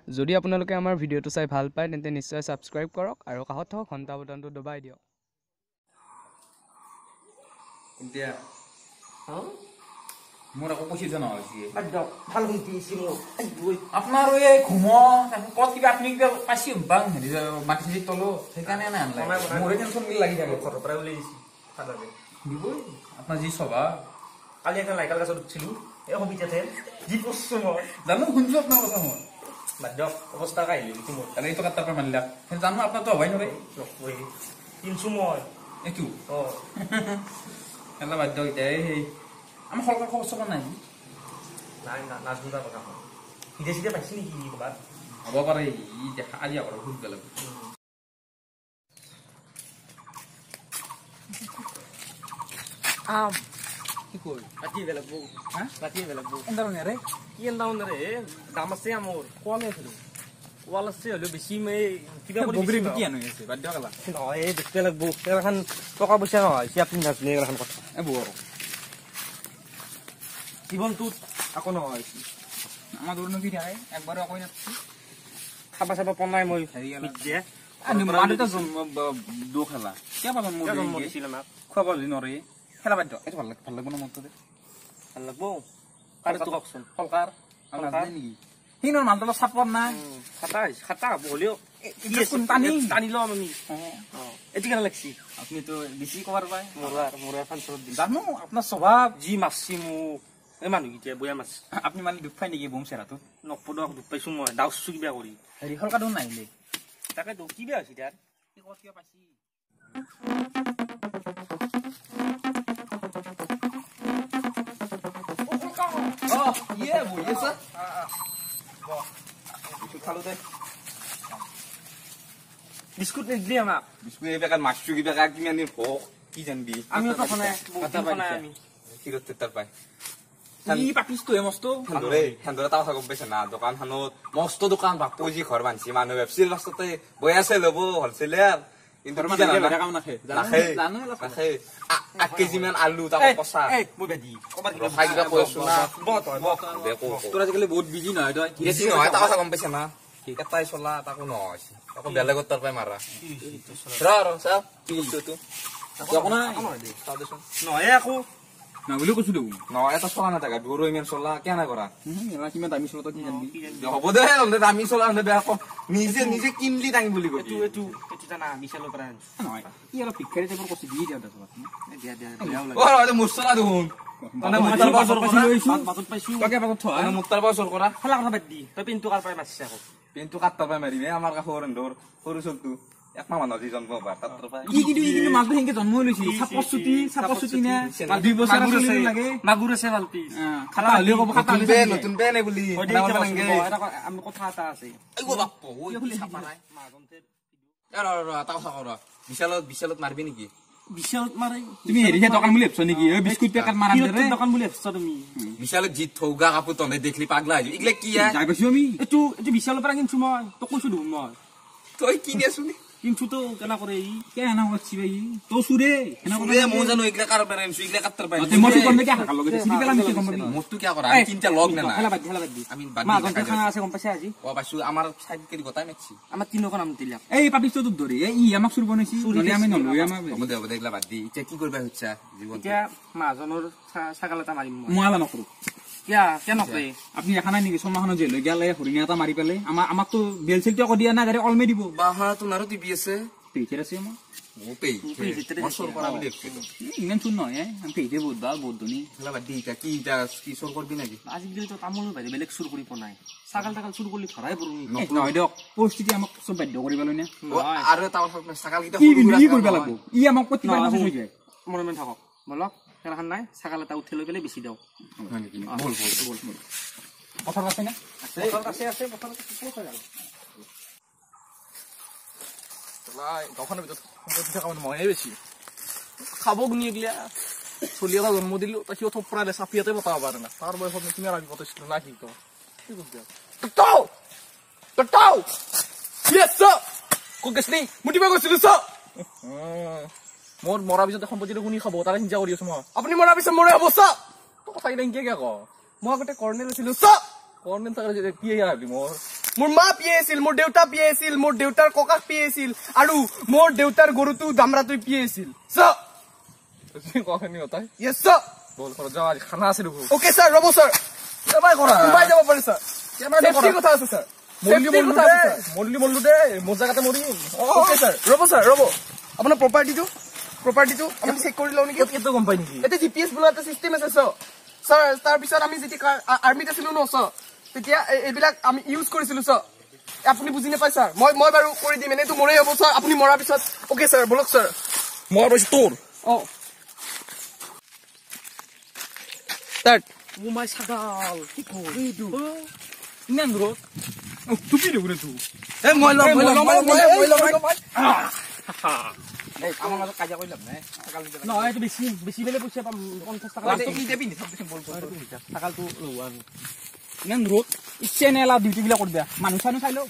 যদি আপোনালোকে আমাৰ ভিডিঅ'টো চাই ভাল পায় তেন্তে নিশ্চয় ছাবস্ক্ৰাইব কৰক আৰু কাষত থকা ঘণ্টা বটনটো দবাই দিয়ক। এতিয়া মোৰ আকৌ পঁচিছ জন হৈছে ভাল হৈছে আপোনাৰ এই ঘুম কত কিবা আপুনি কিবা পাইছি বাং হেৰি মাটি চাটি তলো সেইকাৰণে নাই আনলাই মোৰে টেনশ্যন মিল লাগি থাকে ঘৰৰ পৰাই ওলাই দিছি দিবই আপোনাৰ যি স্বভাৱ কালি এটা নাৰিকল গছত উঠিছিলো এই সবিতাতে যি পৰছো মই জানো শুনিছো আপোনাৰ কথা মই বাদ দিয়ক অৱস্থা কাহিলি মোৰ কালি এইটো কাটাৰ পৰা মাৰিলাক জানো আপোনাৰতো হবাই নৰে কিনছো মই এইটো এটা বাদ দিয়ক এতিয়া সেই আমাৰ সৰকাৰ খবৰ চবৰ নাই নাই নাচ গুজাৰ কথা কওঁ সিধে চিধে পাইছি নেকি ক'ৰবাত হ'ব পাৰে ই দেখা আজি আকৌ সুধিব লাগিব কি কই ৰাতি বেলেগ বৌ হা ৰাতি বেলেগ বৌ এন্দাৰ নেৰে কি এন্দাউন ৰে দাম আছে মোৰ কোৱালে আছিল ৱাল আছে হ'লেও বেছি মই কিবা কৰি বগৰী কি আনো আছে বাদ দিয়ক নহয় এই দেখিব লাগব এখন টকা পইচা নহয় সি আপুনি নাছিলে এখন কথা এ বৌ জীৱনটোত আকৌ নহয় আমাৰ দূৰ নকি থাকে একবাৰো আকৌ নাথাকি খাবা চাবা পনাই মই হেৰি দিয়ে মা দেউতা দুখ খেলা কিয় পাব মোৰ জন্ম দিছিল আমাক খোৱাব যদি নৰে খেলা বাদ দিয়ক এইটো ভাল লাগিব ন মনটো ভাল লাগব কাৰটো কওকচোন সৰকাৰ নেকি সিনৰ মানুহটো চাপৰ নাই খাটা হ'ব হ'লেও টানি লম আমি এইটো কেনে লাগছি আপুনিতো বেছি কবাৰ পায় মোৰ এখন চৰত দিছে জানো আপোনাৰ স্বভাৱ যি মাছছি মোক এই মানুহকেইটা বয়া মাছ আপুনি মানে দুখ পাই নেকি বম চেৰাটো নপদক দুখ পাইছো মই ডাউছো কিবা কৰি হেৰি সৰকাৰটো নাহিলে তাকেতো কি বেয়া হৈছে তাৰ কিবা পাইছি ইয়ে বহি আছে খালো দে বিস্কুট নিদিলি আমাক বিস্কুট এইবিলাক মাছটো কিবা কিমান দিন ভোক কি জানবি আমিও তো খনাই আমি কিৰত তাৰ পাই ই পাপিছটো হে মস্ত সেন্দৰে তাৰ কথা গম পাইছে না দোকানখনত মস্ত দোকান বাপু যি ঘৰ বান্ধছি মানুহ ভাবছিল লাষ্টতে বৈ আছে ল'ব হলচেলাৰ কিন্তু নাখে 1 কেজি মান আলু তাকো কচা ৰখাই কিবা কৈ আছো না তোৰ আজিকালি বহুত বিজি নহয় তই বিজি নহয় তাৰ কথা গম পাইছে না এটাই চলা তাকো নহয় আকৌ বেলেগত তাৰ পাই মাৰা ৰ চাও কি কৈছো তো নহয় আকৌ না বুলি কৈছো দেখোন নহয় এটা চলা নাথাকা দূৰো ইমান চলা কেনে কৰা কিমান দামী চলা তই কি জানবি হ'ব দে দামী চলা বেয়া নিজে কিনলি দাঙি বুলি কৈ এইটো জানা বিশালৰ পৰা নহয় ই অলপ ভিক্ষাৰী টাইপৰ কৈছে দি দিয়া দিয়া মোৰ চলা দেখোন পেনটো কাটৰ পাই মাৰিবি আমাৰ কাষৰ সৰু চলটো একমাহ মানুহ যি জন্ম হোৱাৰ মাছটো সেনেকে জন্ম লৈছি চাপচুটি নে 2 বছৰ লাগে মাগুৰ আছে ভাল পিছ খাটা হলেও কব খাটা নতুন পেন বুলি আমি কথা এটা আছে বিশালত মাৰবি নেকি বিশালত মাৰে তুমি হেৰিহে দোকান বুলি ভাবছ নেকি বিস্কুট পেকেট মাৰা দোকান বুলি ভাবছ তুমি বিশালত যি থৌগা কাপোৰ তনে দেখলি পাগলা হৈ ইগলা কি যাই পাইছো আমি এইটো বিশালৰ পৰা কিনছো মই তোক কৈছো দেখোন মই তই কিনি আছো কিনছো তো কেনা কৰে ই কেনা করছি ভাই তো সুরে কেনা করে মো জানো ইগলা কার পারে ইগলা কাটতার পারে তুই মসি করবে কি হাকার লগে সিডি পেলাম কি কম মস্তু কি করে আমি তিনটা লগ না হেলা বাদ আমি মা গন্তে খানা আছে কম পাইছে আজি ও পাইছো আমার সাইড করে গতাই মেছি আমার তিনখন নাম দিলা এই পাপিস তো ধরি এই আমাক সুর বনাইছি নলি আমি নলই আমার হবে দেখলা বাদ দি এটা কি করবা হচ্ছে জীবন এটা মাজনৰ ছাগালটা মাৰিম মই মোয়ালা নকৰো কেন নকৰে আপনি এখানা নেকি সমাহনো জেল গেলে হরিণা এটা মারি পেলে আমাক তো বেল সেলটো আকৌ দিয়া না গাড়ি অলমে দিব বাহা তোমারও টিভি আছে পেইছে আছে মো পেই মসর করা বলি ইমান শুন নয় আমি পেইতে বহুত ধনী হলা বাদ দি কি সর করবি নাকি আজি দিল তো তামুল বাইরে বেলেগ সুর করি পনাই ছাগাল টাকাল সুর করলি ধরাই পড়ুনি নহয় দিয়ক পৰিস্থিতি আমাক সব বাধ্য কৰিব লয় আৰু এটা ছাগাল কিটা কি কৰিব লাগিব ই আমাক প্ৰতিবাৰ হৈ যায় মনে মনে থাকক বলক খেলাখান নাই ছাগাল এটা উঠে লৈ পেলাই বেছি দাও বল কথা আছে না আছে কথা গাঁওখনৰ ভিতৰত সম্পত্তি থকা মানুহ ময়ে বেছি খাব গুণি গিলা চলি এটা জন্ম দিলো তাক সিও থপৰাই দে চাপিয়াতে পতাব পাৰে না তাৰ বয়সত তুমি আৰু আমি পতাইছিলো না শিক কি কৈছে মুঠিব গৈছিলো চ মোৰ মৰাৰ পিছতে সম্পত্তিটো শুনি খাব তাৰে চিন্তা কৰি আছো মই আপুনি মৰাৰ পিছত মৰে হ'ব চ কথা কেইটা কিয় ক মই আগতে কৰ্ণেল আছিলো চ কৰ্ণেল থাকে কি ভাবি মোৰ মোৰ মা পিয়ে আছিল মোৰ দেউতা পিয়ে আছিল মোৰ দেউতাৰ ককাক পিয়ে আছিল আৰু মোৰ দেউতাৰ গৰুটো দামৰাটো পিয়ে আছিল কখনি হতাই ইয়েছ স্যার বল করে যাও আজ খানা আছে রঘু ওকে স্যার রব স্যার কেমাই করা উপায় যাব পারে স্যার কেমাই সেফটি কথা আছে স্যার মল্লি দে মোর জায়গাতে মরিম ওকে স্যার রব আপোনাৰ প্ৰপাৰ্টিটো আমি চেক কৰি লওঁ নেকি কেতো গম পাই নেকি এটা জিপিএস বোলা এটা সিস্টেম আছে স্যার তাৰ পিছত আমি যেতিয়া আৰ্মিত আছিলো ন স্যাৰ তেতিয়া এইবিলাক আমি ইউজ কৰিছিলো স্যাৰ আপুনি বুজি নাপায় স্যাৰ মই বাৰু কৰি দিম এনেটো মৰে হ'ব স্যাৰ আপুনি মৰাৰ পিছত ওকে স্যার বলক স্যার মই বসে তোর স্টার্ট ও মাই সাগাল কি কই দু ইমান দূর টুপি রে গুরে তু এ মই লম এই আমার মাঝে কাজা কইলাম না সাগাল না এটা বেশি বেলে পয়সা পাম 50 টাকা এই দেবি নি সব বল সাগাল তো লও আমি ইমান দূর ইচ্ছে নেলা ডিউটি বিলা করবে মানুষ মানুষ চাইলো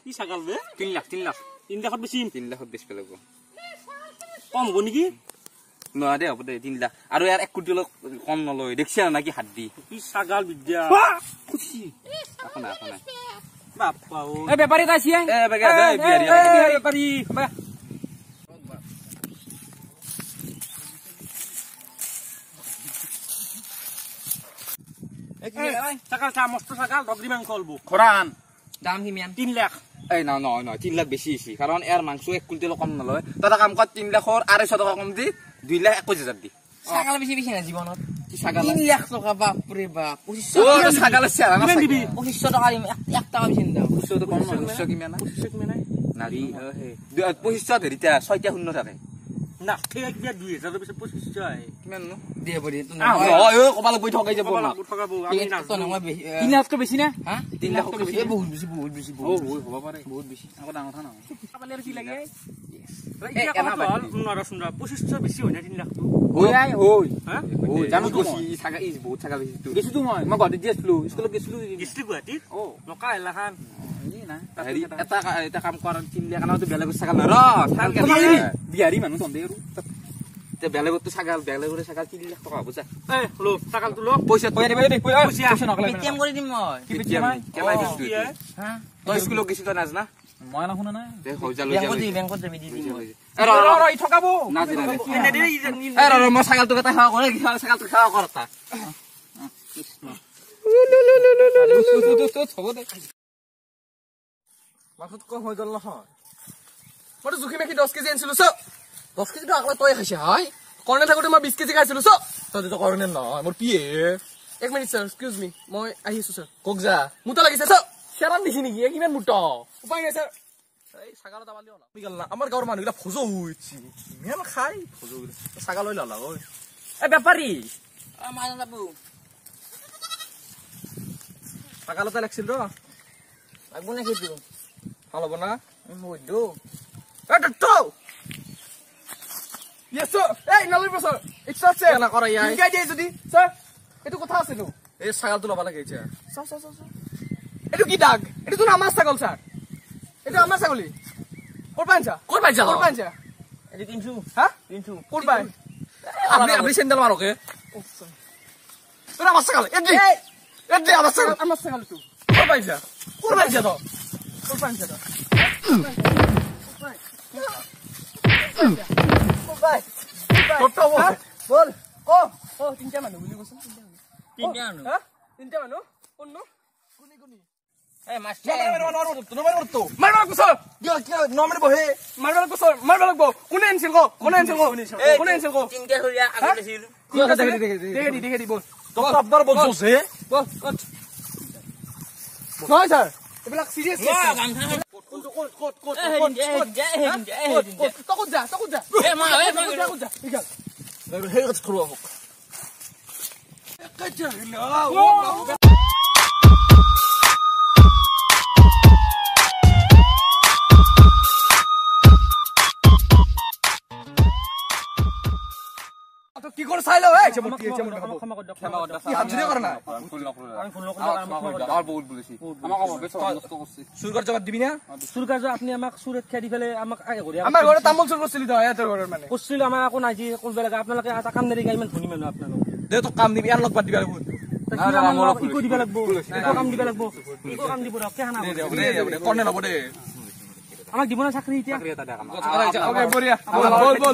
কি ছাগাল বে 3 লাখ 3 লাখত বেছি 3 লাখত বেছি পেলাব কম হ'ব নেকি নহয় দে হ'ব দে 3 লাখ আৰু ইয়াৰ 1 কোটি কম নলয় দেখছি না কি হাত দি কি ছাগাল বিদ্যা খুশি আপনা বাপ্পা ও এ বেপাৰী কাছি এ বেপাৰী বা ছাগাল চা মস্ত ছাগাল ডগৰি মাংস অলবো খৰান দাম কিমান 3 লাখ এই না নহয় 3 লাখ বেছি হৈছে কাৰণ এৰ মাংস 1 কুইন্টাল কম নলয় তটা কাম কৰ 3 লাখৰ 250 টকা কম দি 2 লাখ 21000 দি ছাগাল বেছি না জীবনত কি ছাগাল 3 লাখ টাকা বাপরে বাপ 2500 ও ছাগাল আছে না কিমান দিবি 2500 টাকা দিম 1 টাকা বেছি দাও 2500 তো কম না 2500 কিমান না 2500 কিমান নাই নাৰি হে 2500 ধৰিতা 6টা শূন্য থাকে না ঠিক কিবা 2000 পিছত 2500 আহে কিমান নো দিয়ে বডি তো ওই কপাল বই ঠকাই যাব না ঠকাবো আমি না তো না 3 লাখতকৈ বেছি না হা 3 লাখতকৈ বেছি বহুত বেছি ও হ'ব পাৰে বহুত বেছি আকৌ ডাঙৰ কথা না কাপালেৰ কি লাগে এ এনা বাদ সুন্দৰ 2500 বেছি হয় না 3 লাখটো ওই আই ওই হা ও জানো তো ছাগা ইজ বহুত ছাগা বেছি তো গেছি তো মই গুৱাহাটীত দিছিলো স্কুলত গেছিলো গিস্তি গুৱাহাটীত ও নকা এলাখান না হেৰি এটা কাম কৰা 3 লাখ আনাটো বেলেগ ছাগল ৰ ছাগল বিহাৰী মানুহ তন্দে আৰু তে বেলেগতো ছাগল বেলেগৰে ছাগল 3 লাখ টকা বুজা এ লো ছাগলটো লো পইচা তই দিবি দে পইচা নকলে পেটিএম কৰি দিম মই কি পেটিএম কেলাই বস্তু হা তই স্কুলত গেছি তই নাজ না মই না শুনা নাই দে হৈ যা বেংকত যাবি দি দিম এ ৰ ই ঠকাবো নাজ না এ ৰ মই ছাগলটো কথা খাওয়া কৰে ছাগলটো খাওয়া কৰতা হ'ব দে মাছত কম হৈ গল নহয় মই জুখি মেখি 10 কেজি আনিছিলো 10 কেজি তো আকলা তই খাইছে হয় কৰ্ণে থাকোতে মই 20 কেজি খাইছিলো তই তো কৰনে নহয় মোৰ পিয়ে 1 মিনিট স্যাৰ এক্সকিউজ মি মই আহিছো স্যাৰ কক যা মুতা লাগিছে খেৰান দিছি নেকি কিমান মুটা উপায় নাই স্যাৰ এই ছাগল এটা বালি হলা গল না আমাৰ গাঁৱৰ মানুহগিলা ফজো হৈছি ইমান খাই ফজো ছাগল লৈ ললা ঐ এ বেপাৰী মানা বাবু ছাগল এটা লাগছিল ৰ লাগব না খেতু ভাল হ'ব না মই দো এ তো ইয়েস স্যার এই নালিব স্যার এক্সট্রা স্যার কেনা কৰা ইয়াই গাই দিয়ে যদি স্যার এটো কথা আছে নো এই ছাগলটো ল'ব লাগে এতিয়া স্যার এটো কি দাগ এটো তো আমার ছাগল স্যার এটো আমার ছাগলি কোন পাঞ্চা এটি কিনছো হ্যাঁ কিনছো কোন পাই আপনি চেন্ডেল মারোকে তোরা আমার ছাগল এডি আমার ছাগল তো কোন পাইছা কোন পাঞ্চা তো বল ও তিনটা মানুহ বুলি কৈছ তিনটা মানুহ কোন কোনি এ মাস্টার মারবা কৈছ নমিনি বহে মারবা লাগব কোনে আনছিল কো তিনটা হইয়া আগত আছিল দেখে দি বল তো আপনার বলছে বল নহয় স্যার এবিলাক সিরিয়াস কোন যা এ মা হেই কথা করব কি কৰো চাই লও এই ক্ষমা কৰি দিয়ক কি হাজিৰা কৰা নাই চুৰ কৰ জবাব দিবি না চুৰ কাৰ্য আপুনি আমাক চুৰত খাই দি পেলাই আমাক আমাৰ ঘৰত তামোল চুৰ কৰিছিলি তো এতৰ ঘৰৰ মানে কৰিছিল আমাৰ একো নাই যি কৰিব লাগে আপোনালোকে এটা কাম নেৰি ইমান ধনী মানুহ আপোনালোক দে তো কাম দিবি আন লগ বাদ দিবা লাগব ইকো দিব লাগিব ইকো কাম দিব লাগিব ইকো কাম দিব দিয়ক কেহানা কৰ্ণেল হ'ব দে আমাক দিব না চাকৰি এতিয়া ওকে বঢ়িয়া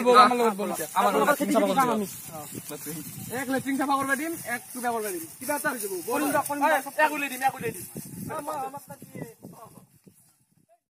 বল আমাৰ লগত বল আমাৰ খেতি কাম আমি এক লেট্ৰিন চাফা কৰবা দিম এক কিবা কৰবা দিম কিবা এটা হৈ যাব এক উলাই দিম